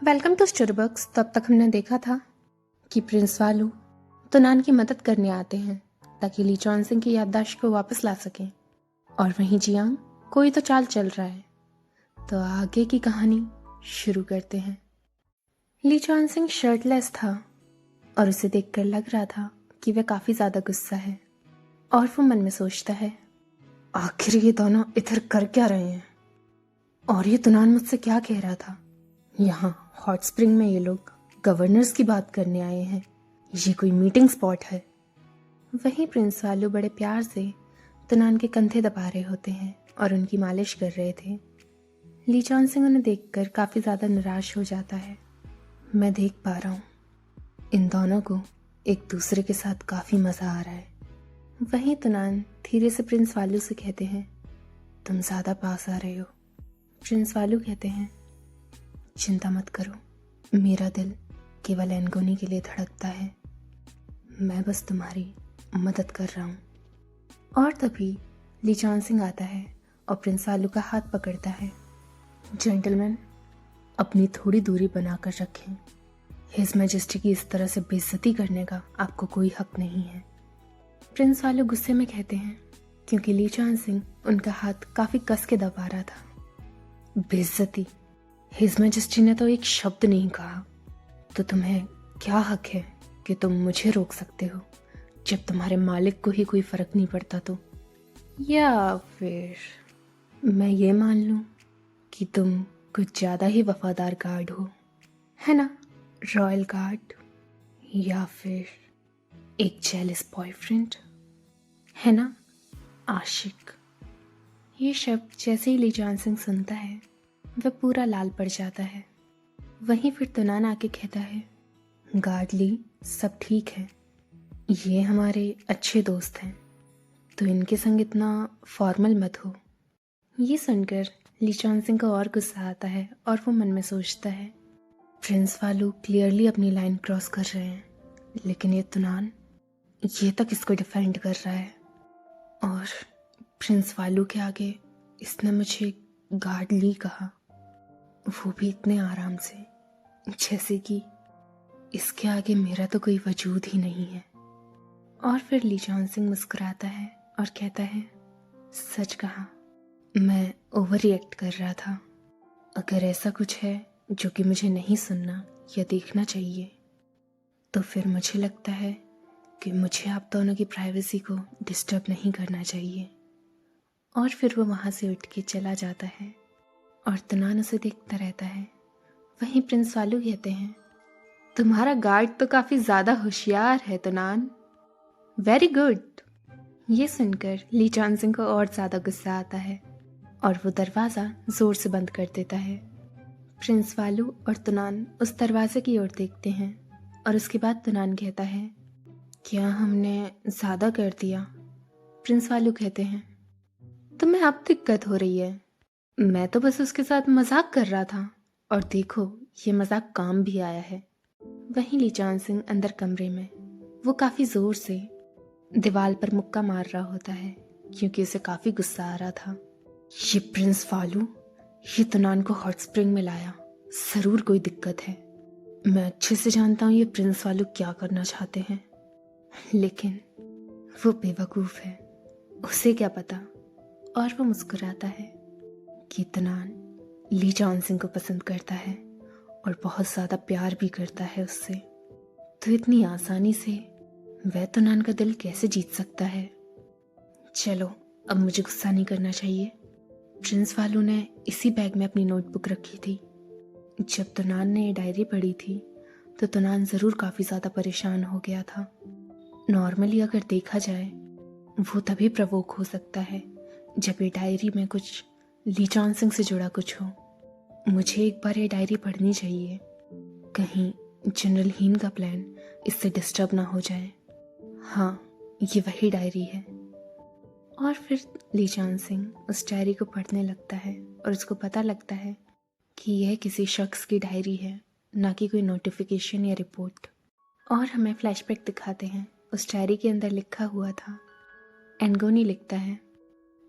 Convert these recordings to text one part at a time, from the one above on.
Welcome to storybooks. तब तक हमने देखा था कि प्रिंस वालू तुनान की मदद करने आते हैं ताकि ली चॉनसिंग की याददाश्त को वापस ला सकें, और वहीं जियांग कोई तो चाल चल रहा है। तो आगे की कहानी शुरू करते हैं। ली चॉनसिंग शर्टलेस था और उसे देखकर लग रहा था कि वह काफी ज्यादा गुस्सा है, और वो मन में सोचता है, आखिर ये दोनों इधर कर क्या रहे हैं, और ये तुनान मुझसे क्या कह रहा था। यहाँ हॉट स्प्रिंग में ये लोग गवर्नर्स की बात करने आए हैं, ये कोई मीटिंग स्पॉट है। वहीं प्रिंस वालू बड़े प्यार से तुनान के कंधे दबा रहे होते हैं और उनकी मालिश कर रहे थे। ली चॉनसिंग उन्हें देखकर काफी ज्यादा निराश हो जाता है। मैं देख पा रहा हूँ इन दोनों को एक दूसरे के साथ काफी मजा आ रहा है। वहीं तुनान धीरे से प्रिंस वालू से कहते हैं, तुम ज्यादा पास आ रहे हो। प्रिंस वालू कहते हैं, चिंता मत करो, मेरा दिल केवल एनगोनी के लिए धड़कता है, मैं बस तुम्हारी मदद कर रहा हूँ। और तभी ली चॉनसिंग आता है और प्रिंस वालू का हाथ पकड़ता है। जेंटलमैन, अपनी थोड़ी दूरी बनाकर रखें, हिज मैजेस्टी की इस तरह से बेइज्जती करने का आपको कोई हक नहीं है। प्रिंस वालू गुस्से में कहते हैं, क्योंकि ली चॉनसिंग उनका हाथ काफी कस के दबा रहा था। बेइज्जती? हिज मैजेस्टी ने तो एक शब्द नहीं कहा, तो तुम्हें क्या हक है कि तुम मुझे रोक सकते हो जब तुम्हारे मालिक को ही कोई फर्क नहीं पड़ता तो? या फिर मैं ये मान लूं कि तुम कुछ ज्यादा ही वफादार गार्ड हो, है ना, रॉयल गार्ड, या फिर एक जेलस बॉयफ्रेंड, है ना, आशिक। ये शब्द जैसे ही ली चॉनसिंग सुनता है वह पूरा लाल पड़ जाता है। वहीं फिर तुनान आके कहता है, गार्ड ली, सब ठीक है, ये हमारे अच्छे दोस्त हैं, तो इनके संग इतना फॉर्मल मत हो। ये सुनकर ली चॉनसिंग को और गुस्सा आता है और वो मन में सोचता है, प्रिंस वालू क्लियरली अपनी लाइन क्रॉस कर रहे हैं, लेकिन ये तुनान ये तक इसको डिफेंड कर रहा है, और प्रिंस वालू के आगे इसने मुझे गार्ड ली कहा, वो भी इतने आराम से, जैसे कि इसके आगे मेरा तो कोई वजूद ही नहीं है। और फिर ली चॉनसिंग मुस्कुराता है और कहता है, सच कहा, मैं ओवर रिएक्ट कर रहा था। अगर ऐसा कुछ है जो कि मुझे नहीं सुनना या देखना चाहिए, तो फिर मुझे लगता है कि मुझे आप दोनों की प्राइवेसी को डिस्टर्ब नहीं करना चाहिए। और फिर वो वहाँ से उठ के चला जाता है और तुनान उसे देखता रहता है। वहीं प्रिंस वालू कहते हैं, तुम्हारा गार्ड तो काफी ज्यादा होशियार है तुनान, वेरी गुड। ये सुनकर ली चॉनसिंग को और ज्यादा गुस्सा आता है और वो दरवाजा जोर से बंद कर देता है। प्रिंस वालू और तुनान उस दरवाजे की ओर देखते हैं और उसके बाद तुनान कहता है, क्या हमने ज्यादा कर दिया? प्रिंस वालू कहते हैं, तुम्हें अब दिक्कत हो रही है, मैं तो बस उसके साथ मजाक कर रहा था, और देखो ये मजाक काम भी आया है। वहीं ली चॉनसिंग अंदर कमरे में वो काफी जोर से दीवार पर मुक्का मार रहा होता है, क्योंकि उसे काफी गुस्सा आ रहा था। ये प्रिंस वालू, ये तुनान को हॉट स्प्रिंग में लाया, जरूर कोई दिक्कत है। मैं अच्छे से जानता हूँ ये प्रिंस वालू क्या करना चाहते हैं, लेकिन वो बेवकूफ है, उसे क्या पता। और वो मुस्कुराता है कि तुनान ली चॉनसिंग को पसंद करता है और बहुत ज्यादा प्यार भी करता है उससे, तो इतनी आसानी से वह तुनान का दिल कैसे जीत सकता है। चलो, अब मुझे गुस्सा नहीं करना चाहिए। प्रिंस वालू ने इसी बैग में अपनी नोटबुक रखी थी। जब तुनान ने ये डायरी पढ़ी थी तो तुनान जरूर काफी ज्यादा परेशान हो गया था। नॉर्मली अगर देखा जाए वो तभी प्रवोक हो सकता है जब ये डायरी में कुछ ली चॉनसिंग से जुड़ा कुछ हो। मुझे एक बार ये डायरी पढ़नी चाहिए, कहीं जनरल हीन का प्लान इससे डिस्टर्ब ना हो जाए। हाँ, ये वही डायरी है। और फिर ली चॉनसिंग उस डायरी को पढ़ने लगता है और उसको पता लगता है कि यह किसी शख्स की डायरी है, ना कि कोई नोटिफिकेशन या रिपोर्ट। और हमें फ्लैशबैक दिखाते हैं। उस डायरी के अंदर लिखा हुआ था, एनगोनी लिखता है,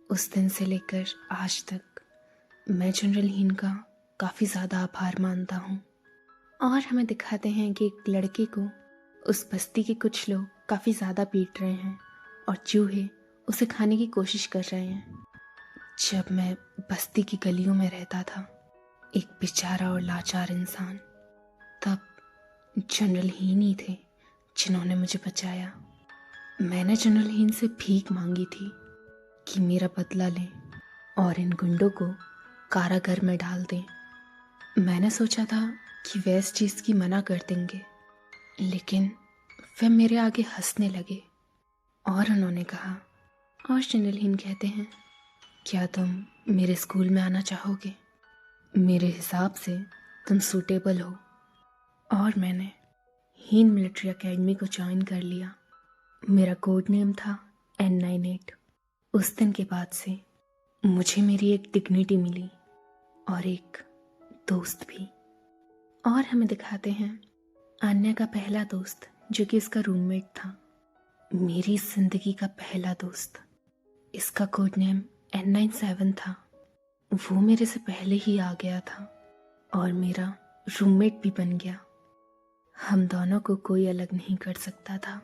उस दिन से लेकर आज तक मैं जनरल हीन का काफ़ी ज़्यादा आभार मानता हूँ। और हमें दिखाते हैं कि एक लड़के को उस बस्ती के कुछ लोग काफ़ी ज़्यादा पीट रहे हैं और चूहे उसे खाने की कोशिश कर रहे हैं। जब मैं बस्ती की गलियों में रहता था, एक बेचारा और लाचार इंसान, तब जनरल हीन ही थे जिन्होंने मुझे बचाया। मैंने जनरल हीन से भीख मांगी थी कि मेरा बदला लें और इन गुंडों को कारागार में डाल दें। मैंने सोचा था कि वे इस चीज़ की मना कर देंगे, लेकिन वे मेरे आगे हंसने लगे और उन्होंने कहा, और जनरल हीन कहते हैं, क्या तुम मेरे स्कूल में आना चाहोगे? मेरे हिसाब से तुम सूटेबल हो। और मैंने हीन मिलिट्री एकेडमी को ज्वाइन कर लिया। मेरा कोड नेम था N98। उस दिन के बाद से मुझे मेरी एक डिग्निटी मिली और एक दोस्त भी। और हमें दिखाते हैं अन्य का पहला दोस्त जो कि इसका रूममेट था, मेरी जिंदगी का पहला दोस्त। इसका कोड नेम N97 था। वो मेरे से पहले ही आ गया था और मेरा रूममेट भी बन गया। हम दोनों को कोई अलग नहीं कर सकता था।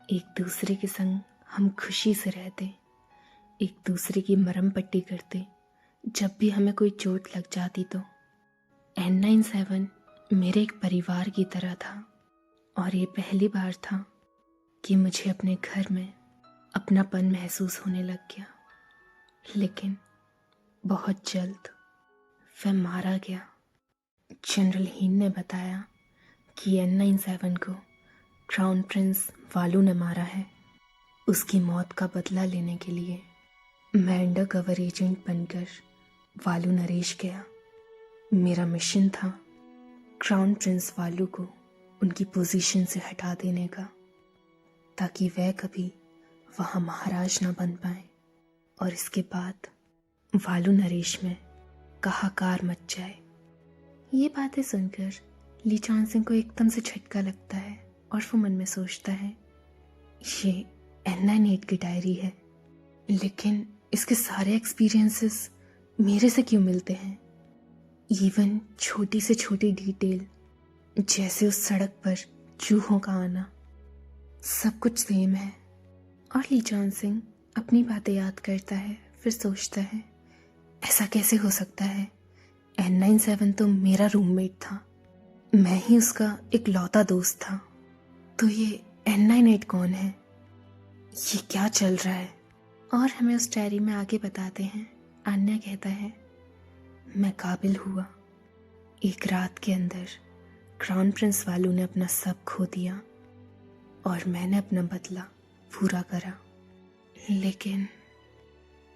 एक दूसरे के संग हम खुशी से रहते, एक दूसरे की मरहम पट्टी करते जब भी हमें कोई चोट लग जाती तो। N97 मेरे एक परिवार की तरह था और ये पहली बार था कि मुझे अपने घर में अपनापन महसूस होने लग गया। लेकिन बहुत जल्द वह मारा गया। जनरल हीन ने बताया कि N97 को क्राउन प्रिंस वालू ने मारा है। उसकी मौत का बदला लेने के लिए मैं अंडर कवर एजेंट बनकर वालू नरेश गया। मेरा मिशन था क्राउन प्रिंस वालू को उनकी पोजीशन से हटा देने का, ताकि वह कभी वहाँ महाराज ना बन पाए और इसके बाद वालू नरेश में हाहाकार मच जाए। ये बातें सुनकर ली चॉन्सिंग को एकदम से झटका लगता है और वो मन में सोचता है, ये N98 की डायरी है, लेकिन इसके सारे एक्सपीरियंसेस मेरे से क्यों मिलते हैं? इवन छोटी से छोटी डिटेल, जैसे उस सड़क पर चूहों का आना, सब कुछ सेम है। और ली चॉन्सिंग अपनी बातें याद करता है, फिर सोचता है, ऐसा कैसे हो सकता है? N97 तो मेरा रूममेट था, मैं ही उसका एक लौता दोस्त था, तो ये N98 कौन है? ये क्या चल रहा है? और हमें उस डायरी में आगे बताते हैं, अन्य कहता है, मैं काबिल हुआ। एक रात के अंदर क्राउन प्रिंस वालू ने अपना सब खो दिया और मैंने अपना बदला पूरा करा। लेकिन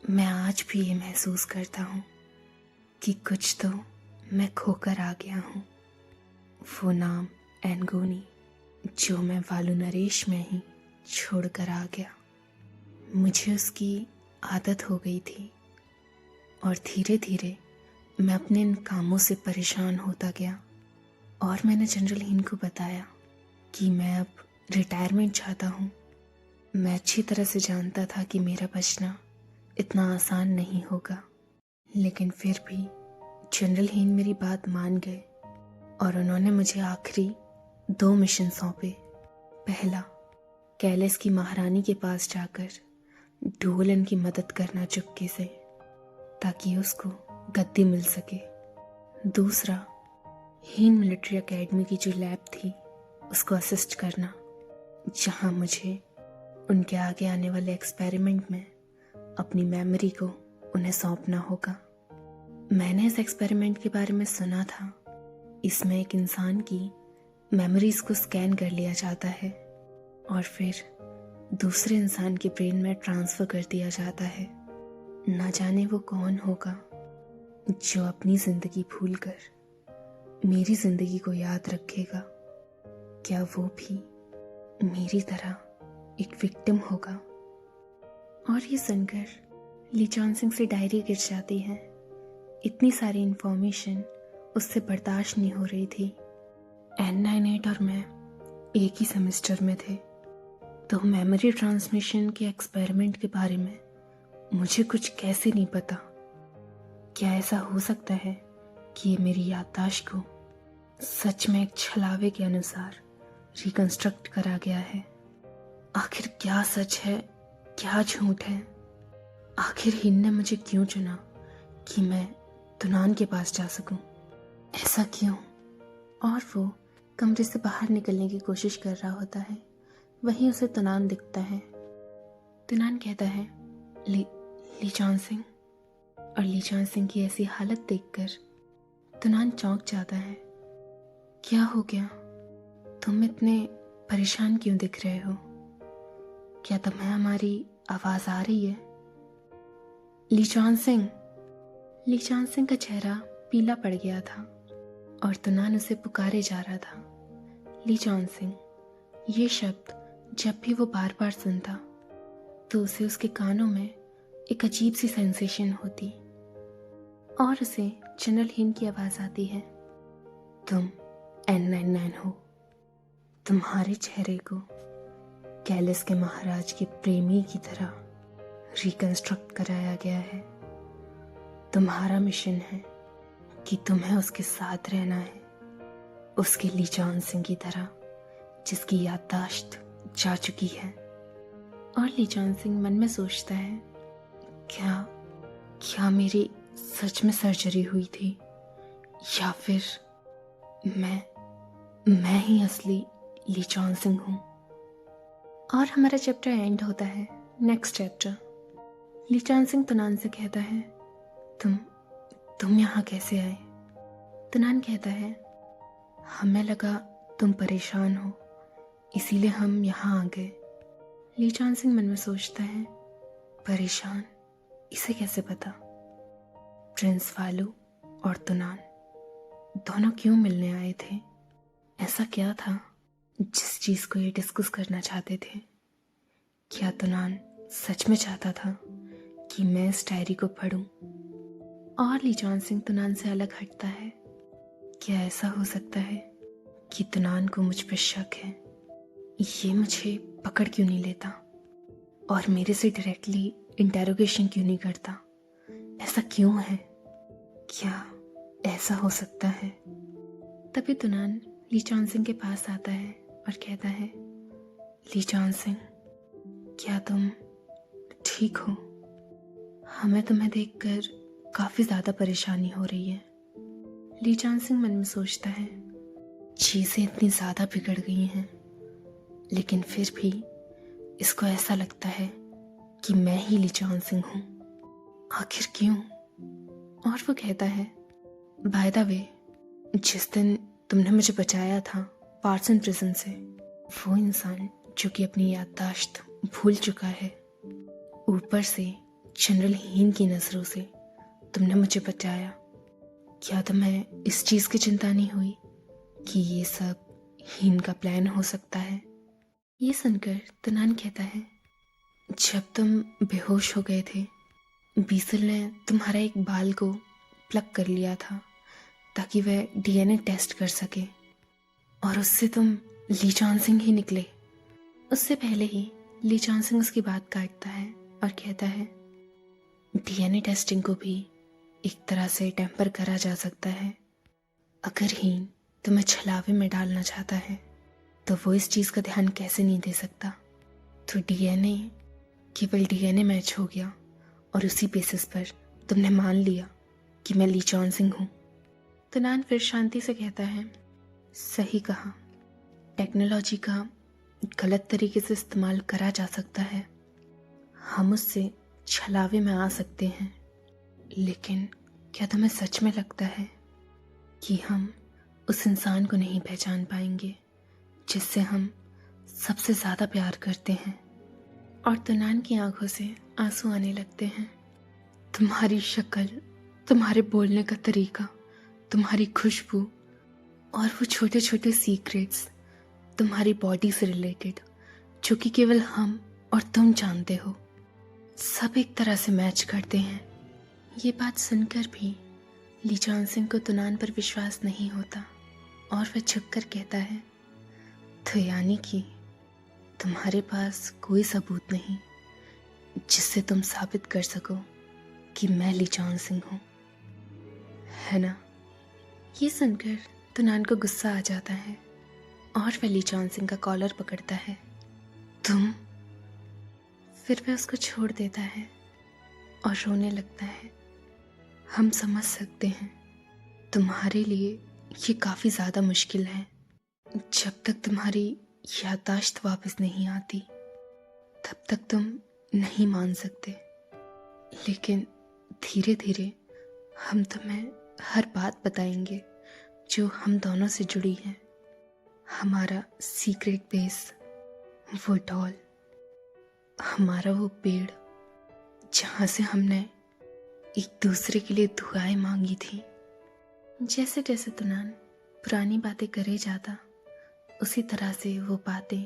मैं आज भी ये महसूस करता हूँ कि कुछ तो मैं खोकर आ गया हूँ। वो नाम एनगोनी, जो मैं वालू नरेश में ही छोड़कर आ गया। मुझे उसकी आदत हो गई थी और धीरे धीरे मैं अपने इन कामों से परेशान होता गया। और मैंने जनरल हीन को बताया कि मैं अब रिटायरमेंट चाहता हूँ। मैं अच्छी तरह से जानता था कि मेरा बचना इतना आसान नहीं होगा, लेकिन फिर भी जनरल हीन मेरी बात मान गए और उन्होंने मुझे आखिरी 2 मिशन सौंपे। पहला, कैलेस की महारानी के पास जाकर ढोलन की मदद करना चुपके से, ताकि उसको गद्दी मिल सके। दूसरा, हीन मिलिट्री एकेडमी की जो लैब थी उसको असिस्ट करना, जहां मुझे उनके आगे आने वाले एक्सपेरिमेंट में अपनी मेमोरी को उन्हें सौंपना होगा। मैंने इस एक्सपेरिमेंट के बारे में सुना था। इसमें एक इंसान की मेमोरीज को स्कैन कर लिया जाता है और फिर दूसरे इंसान के ब्रेन में ट्रांसफ़र कर दिया जाता है। ना जाने वो कौन होगा जो अपनी ज़िंदगी भूलकर मेरी ज़िंदगी को याद रखेगा। क्या वो भी मेरी तरह एक विक्टिम होगा? और ये सुनकर ली चॉन्सिंग से डायरी गिर जाती है। इतनी सारी इंफॉर्मेशन उससे बर्दाश्त नहीं हो रही थी। N98 और मैं एक ही सेमेस्टर में थे, तो मेमोरी ट्रांसमिशन के एक्सपेरिमेंट के बारे में मुझे कुछ कैसे नहीं पता। क्या ऐसा हो सकता है कि ये मेरी याददाश्त को सच में एक छलावे के अनुसार रिकंस्ट्रक्ट करा गया है। आखिर क्या सच है, क्या झूठ है? आखिर हिन ने मुझे क्यों चुना कि मैं तुनान के पास जा सकूं? ऐसा क्यों? और वो कमरे से बाहर निकलने की कोशिश कर रहा होता है। वहीं उसे तुनान दिखता है। तुनान कहता है, लीचॉन सिंह। और लीचॉन सिंह की ऐसी हालत देखकर तुनान चौंक जाता है। क्या हो गया? तुम इतने परेशान क्यों दिख रहे हो? क्या तुम्हें हमारी आवाज आ रही है? लीचॉन सिंह। लीचॉन सिंह का चेहरा पीला पड़ गया था और तुनान उसे पुकारे जा रहा था। लीचॉन सिंह। ये शब्द जब भी वो बार बार सुनता तो उसे उसके कानों में एक अजीब सी सेंसेशन होती और उसे जनरल हिन की आवाज आती है, तुम N99 हो। तुम्हारे चेहरे को कैलिस के महाराज के प्रेमी की तरह रिकंस्ट्रक्ट कराया गया है। तुम्हारा मिशन है कि तुम्हें उसके साथ रहना है, उसके लीचॉन सिंह की तरह जिसकी याददाश्त जा चुकी है। और लीचॉन सिंह मन में सोचता है, क्या मेरी सच में सर्जरी हुई थी या फिर मैं ही असली लीचॉन सिंह हूँ। और हमारा चैप्टर एंड होता है। Next chapter. लीचॉन सिंह तुनान से कहता है, तुम यहाँ कैसे आए? तुनान कहता है, हमें लगा तुम परेशान हो, इसीलिए हम यहाँ आ गए। लीचॉन सिंह मन में सोचता है, परेशान? इसे कैसे पता? प्रिंस फालू और तुनान दोनों क्यों मिलने आए थे? ऐसा क्या था जिस चीज को ये डिस्कस करना चाहते थे? क्या तुनान सच में चाहता था कि मैं इस डायरी को पढूं? और लीचॉन सिंह तुनान से अलग हटता है। क्या ऐसा हो सकता है कि तुनान को मुझ पर शक है? ये मुझे पकड़ क्यों नहीं लेता और मेरे से डायरेक्टली इंटेरोगेशन क्यों नहीं करता? ऐसा क्यों है? क्या ऐसा हो सकता है? तभी तुनान लीचॉन सिंह के पास आता है और कहता है, लीचॉन सिंह, क्या तुम ठीक हो? हमें तुम्हें देखकर काफी ज्यादा परेशानी हो रही है। लीचॉन सिंह मन में सोचता है, चीजें इतनी ज्यादा बिगड़ गई हैं, लेकिन फिर भी इसको ऐसा लगता है कि मैं ही लीचॉन सिंह हूं। आखिर क्यों? और वो कहता है, बाय द वे, जिस दिन तुमने मुझे बचाया था पार्सन प्रिजन से, वो इंसान जो कि अपनी याददाश्त भूल चुका है, ऊपर से जनरल हीन की नजरों से तुमने मुझे बचाया। क्या तुम्हें इस चीज की चिंता नहीं हुई कि ये सब हीन का प्लान हो सकता है? ये सुनकर तुनान कहता है, जब तुम बेहोश हो गए थे, बीसल ने तुम्हारा एक बाल को प्लग कर लिया था ताकि वह डीएनए टेस्ट कर सके और उससे तुम लीचॉन सिंह ही निकले। उससे पहले ही लीचॉन सिंह उसकी बात काटता है और कहता है, डीएनए टेस्टिंग को भी एक तरह से टेम्पर करा जा सकता है। अगर हीन तुम्हें छलावे में डालना चाहता है तो वो इस चीज का ध्यान कैसे नहीं दे सकता? तो डीएनए, केवल डीएनए मैच हो गया और उसी बेसिस पर तुमने मान लिया कि मैं लीचॉन सिंह हूं। तुनान फिर शांति से कहता है, सही कहा, टेक्नोलॉजी का गलत तरीके से इस्तेमाल करा जा सकता है। हम उससे छलावे में आ सकते हैं, लेकिन क्या तुम्हें सच में लगता है कि हम उस इंसान को नहीं पहचान पाएंगे जिससे हम सबसे ज्यादा प्यार करते हैं? और तुनान की आंखों से आंसू आने लगते हैं। तुम्हारी शक्ल, तुम्हारे बोलने का तरीका, तुम्हारी खुशबू और वो छोटे छोटे सीक्रेट्स तुम्हारी बॉडी से रिलेटेड जो कि केवल हम और तुम जानते हो, सब एक तरह से मैच करते हैं। ये बात सुनकर भी लीचॉन सिंह को तुनान पर विश्वास नहीं होता और वह झुककर कहता है, तो यानी कि तुम्हारे पास कोई सबूत नहीं जिससे तुम साबित कर सको कि मैं लीचॉन सिंह हूं, है ना? ये सुनकर तुनान को गुस्सा आ जाता है और वह ली चॉन सिंह का कॉलर पकड़ता है। तुम? फिर वह उसको छोड़ देता है और रोने लगता है। हम समझ सकते हैं, तुम्हारे लिए ये काफ़ी ज़्यादा मुश्किल है। जब तक तुम्हारी याददाश्त वापस नहीं आती तब तक तुम नहीं मान सकते, लेकिन धीरे धीरे हम तुम्हें हर बात बताएंगे जो हम दोनों से जुड़ी है। हमारा सीक्रेट बेस, वो डॉल, हमारा वो पेड़ जहाँ से हमने एक दूसरे के लिए दुआएं मांगी थी। जैसे जैसे तुनान पुरानी बातें करे जाता, उसी तरह से वो बातें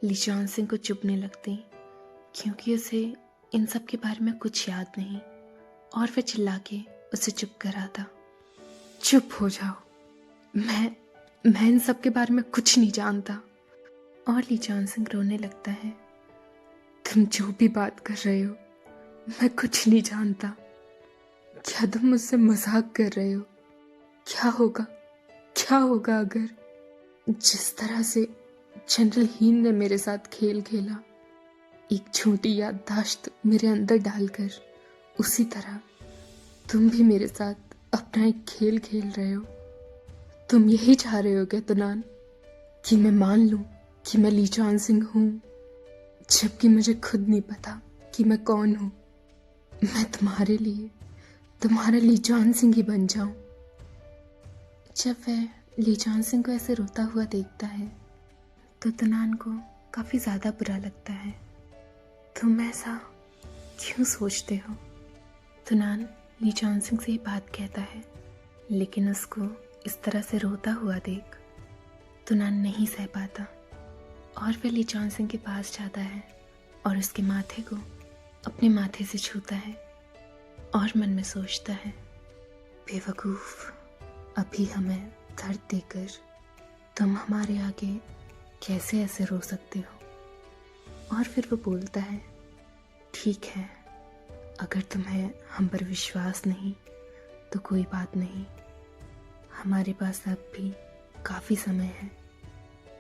ली चॉन सिंह को चुभने लगती, क्योंकि उसे इन सब के बारे में कुछ याद नहीं और वह चिल्ला के उसे चुप कराता। चुप हो जाओ, मैं इन सब के बारे में कुछ नहीं जानता। और ली चॉन सिंह रोने लगता है। तुम जो भी बात कर रहे हो, मैं कुछ नहीं जानता। क्या तुम मुझसे मजाक कर रहे हो? क्या होगा अगर जिस तरह से जनरल हीन ने मेरे साथ खेल खेला, एक छोटी याददाश्त मेरे अंदर डालकर, उसी तरह तुम भी मेरे साथ अपना एक खेल खेल रहे हो? तुम यही चाह रहे हो क्या तुनान, कि मैं मान लूं कि मैं ली चॉन सिंह हूं, जबकि मुझे खुद नहीं पता कि मैं कौन हूं? मैं तुम्हारे लिए तुम्हारा ली चॉन सिंह ही बन जाऊं। जब वह ली चॉन सिंह को ऐसे रोता हुआ देखता है तो तुनान को काफ़ी ज़्यादा बुरा लगता है। तुम ऐसा क्यों सोचते हो? तुनान ली चॉन सिंह से ये बात कहता है, लेकिन उसको इस तरह से रोता हुआ देख तुनान नहीं सह पाता और वह ली चॉन सिंह के पास जाता है और उसके माथे को अपने माथे से छूता है और मन में सोचता है, बेवकूफ़, अभी हमें दर्द देकर तुम हमारे आगे कैसे ऐसे रो सकते हो? और फिर वो बोलता है, ठीक है, अगर तुम्हें हम पर विश्वास नहीं तो कोई बात नहीं, हमारे पास अब भी काफ़ी समय है,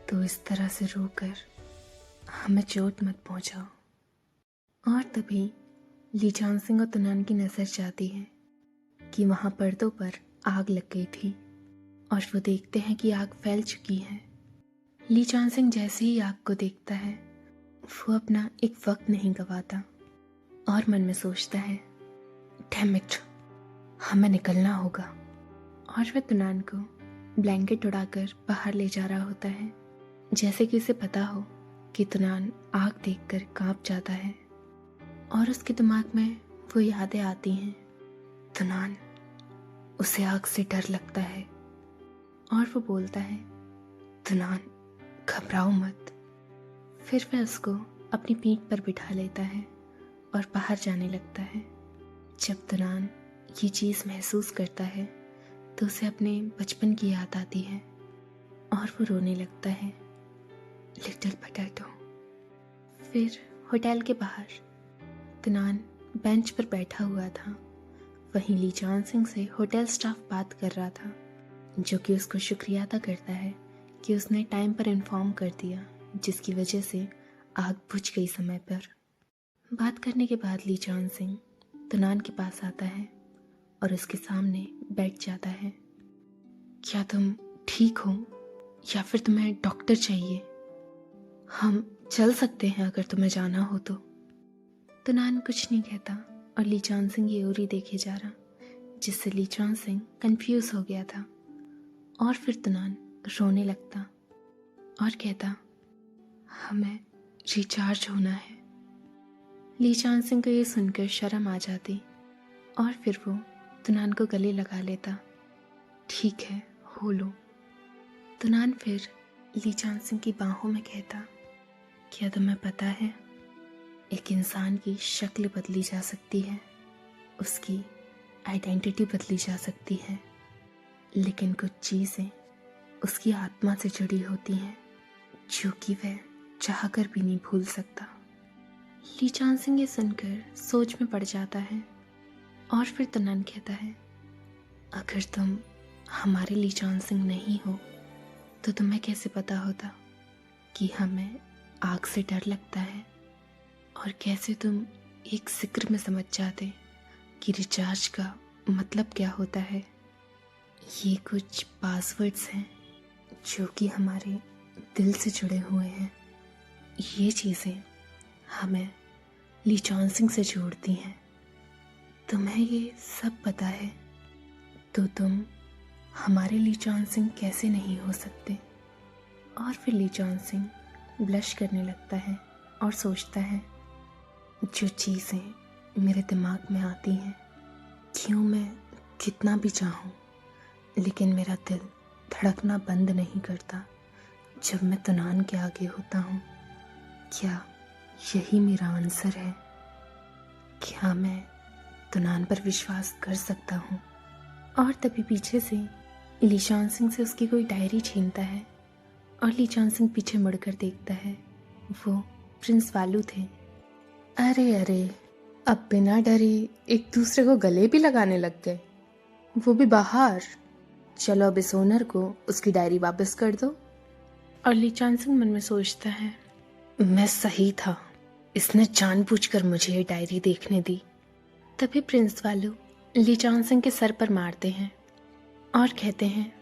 तो इस तरह से रोकर हमें चोट मत पहुंचाओ। और तभी ली चॉन सिंह और तुनान की नज़र जाती है कि वहाँ पर्दों पर आग लग गई थी और वो देखते हैं कि आग फैल चुकी है। ली चॉन सिंह जैसे ही आग को देखता है वो अपना एक वक्त नहीं गवाता और मन में सोचता है, डैम इट, हमें निकलना होगा। और वह तुनान को ब्लैंकेट उड़ाकर बाहर ले जा रहा होता है, जैसे कि उसे पता हो कि तुनान आग देखकर कांप जाता है और उसके दिमाग में वो यादें आती हैं। तुनान, उसे आग से डर लगता है और वो बोलता है, तुनान, घबराओ मत। फिर वह उसको अपनी पीठ पर बिठा लेता है और बाहर जाने लगता है। जब तुनान ये चीज़ महसूस करता है तो उसे अपने बचपन की याद आती है और वो रोने लगता है, लिटिल पोटैटो। फिर होटल के बाहर तुनान बेंच पर बैठा हुआ था। वहीं ली चॉन सिंह से होटल स्टाफ बात कर रहा था, जो कि उसको शुक्रिया अदा करता है कि उसने टाइम पर इन्फॉर्म कर दिया, जिसकी वजह से आग बुझ गई समय पर। बात करने के बाद ली चॉन सिंह तुनान के पास आता है और उसके सामने बैठ जाता है। क्या तुम ठीक हो या फिर तुम्हें डॉक्टर चाहिए? हम चल सकते हैं अगर तुम्हें जाना हो तो। तुनान कुछ नहीं कहता और ली चॉन सिंह की ओर ही देखे जा रहा, जिससे ली चॉन सिंह कंफ्यूज हो गया था। और फिर तुनान रोने लगता और कहता, हमें रिचार्ज होना है। ली चॉन सिंह को ये सुनकर शर्म आ जाती और फिर वो तुनान को गले लगा लेता। ठीक है, हो लो। तुनान फिर ली चॉन सिंह की बाहों में कहता, क्या तुम्हें पता है, एक इंसान की शक्ल बदली जा सकती है, उसकी आइडेंटिटी बदली जा सकती है, लेकिन कुछ चीज़ें उसकी आत्मा से जुड़ी होती हैं जो कि वह चाहकर भी नहीं भूल सकता। ली चॉन सिंह ये सुनकर सोच में पड़ जाता है और फिर तुनान कहता है, अगर तुम हमारे ली चॉन सिंह नहीं हो तो तुम्हें कैसे पता होता कि हमें आग से डर लगता है, और कैसे तुम एक जिक्र में समझ जाते कि रिचार्ज का मतलब क्या होता है। ये कुछ पासवर्ड्स हैं जो कि हमारे दिल से जुड़े हुए हैं। ये चीज़ें हमें ली चॉन सिंह से जोड़ती हैं। तुम्हें ये सब पता है तो तुम हमारे ली चॉन सिंह कैसे नहीं हो सकते। और फिर ली चॉन सिंह ब्लश करने लगता है और सोचता है, जो चीज़ें मेरे दिमाग में आती हैं, क्यों मैं कितना भी चाहूँ लेकिन मेरा दिल धड़कना बंद नहीं करता जब मैं तनान के आगे होता हूँ। क्या यही मेरा आंसर है? क्या मैं तनान पर विश्वास कर सकता हूँ? और तभी पीछे से ली चॉन सिंह से उसकी कोई डायरी छीनता है और ली चॉन सिंह पीछे मुड़कर देखता है। वो प्रिंस वालू थे। अरे अरे, अब बिना डरे एक दूसरे को गले भी लगाने लग गए, वो भी बाहर। चलो अब इस ओनर को उसकी डायरी वापस कर दो। और ली चॉन सिंह मन में सोचता है, मैं सही था, इसने जानबूझकर मुझे ये डायरी देखने दी। तभी प्रिंस वालू ली चॉन सिंह के सर पर मारते हैं और कहते हैं,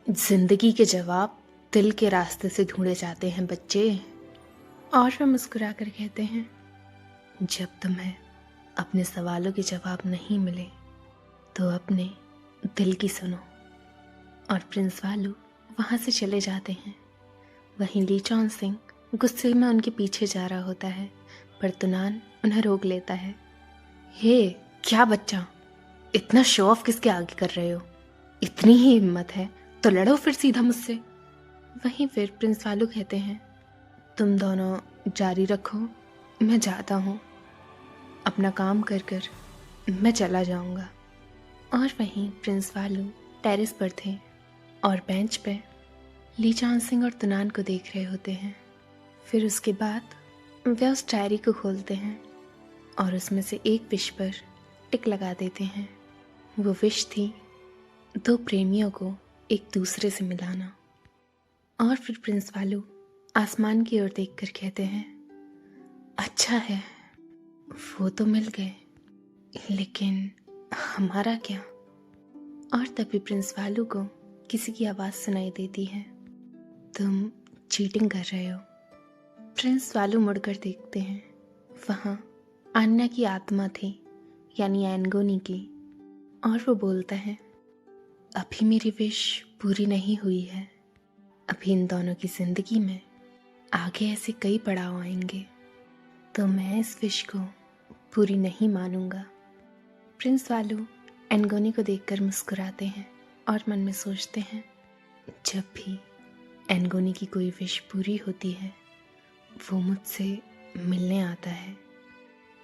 जिंदगी के जवाब दिल के रास्ते से ढूंढे जाते हैं बच्चे। और वे मुस्कुरा कर कहते हैं, जब तुम्हें अपने सवालों के जवाब नहीं मिले तो अपने दिल की सुनो। और प्रिंस वालू वहाँ से चले जाते हैं। वहीं ली चॉन सिंह गुस्से में उनके पीछे जा रहा होता है, पर तुनान उन्हें रोक लेता है। हे क्या बच्चा, इतना शो ऑफ किसके आगे कर रहे हो? इतनी ही हिम्मत है तो लड़ो फिर सीधा मुझसे। वहीं फिर प्रिंस वालू कहते हैं, तुम दोनों जारी रखो, मैं जाता हूँ, अपना काम कर कर मैं चला जाऊँगा। और वहीं प्रिंस वालू टेरेस पर थे और बेंच पे ली चॉन सिंह और तुनान को देख रहे होते हैं। फिर उसके बाद वे उस डायरी को खोलते हैं और उसमें से एक विश पर टिक लगा देते हैं। वो विश थी दो प्रेमियों को एक दूसरे से मिलाना। और फिर प्रिंस वालू आसमान की ओर देखकर कहते हैं, अच्छा है, वो तो मिल गए, लेकिन हमारा क्या? और तभी प्रिंस वालू को किसी की आवाज़ सुनाई देती है, तुम चीटिंग कर रहे हो। प्रिंस वालू मुड़कर देखते हैं, वहाँ आन्या की आत्मा थी, यानी एनगोनी की। और वो बोलता है, अभी मेरी विश पूरी नहीं हुई है, अभी इन दोनों की जिंदगी में आगे ऐसे कई पड़ाव आएंगे, तो मैं इस विश को पूरी नहीं मानूंगा। प्रिंस वालू एनगोनी को देखकर मुस्कुराते हैं और मन में सोचते हैं, जब भी एनगोनी की कोई विश पूरी होती है वो मुझसे मिलने आता है।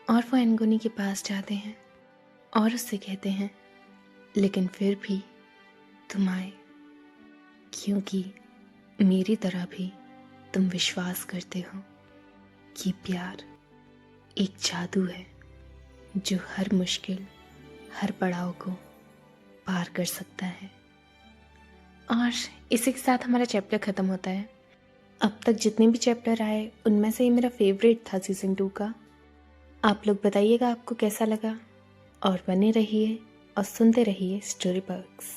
और वो एनगोनी के पास जाते हैं और उससे कहते हैं, लेकिन फिर भी तुम आए, क्योंकि मेरी तरह भी तुम विश्वास करते हो कि प्यार एक जादू है जो हर मुश्किल, हर पड़ाव को पार कर सकता है। और इसी के साथ हमारा चैप्टर ख़त्म होता है। अब तक जितने भी चैप्टर आए उनमें से ये मेरा फेवरेट था सीज़न 2 का। आप लोग बताइएगा आपको कैसा लगा, और बने रहिए और सुनते रहिए स्टोरी बग्स।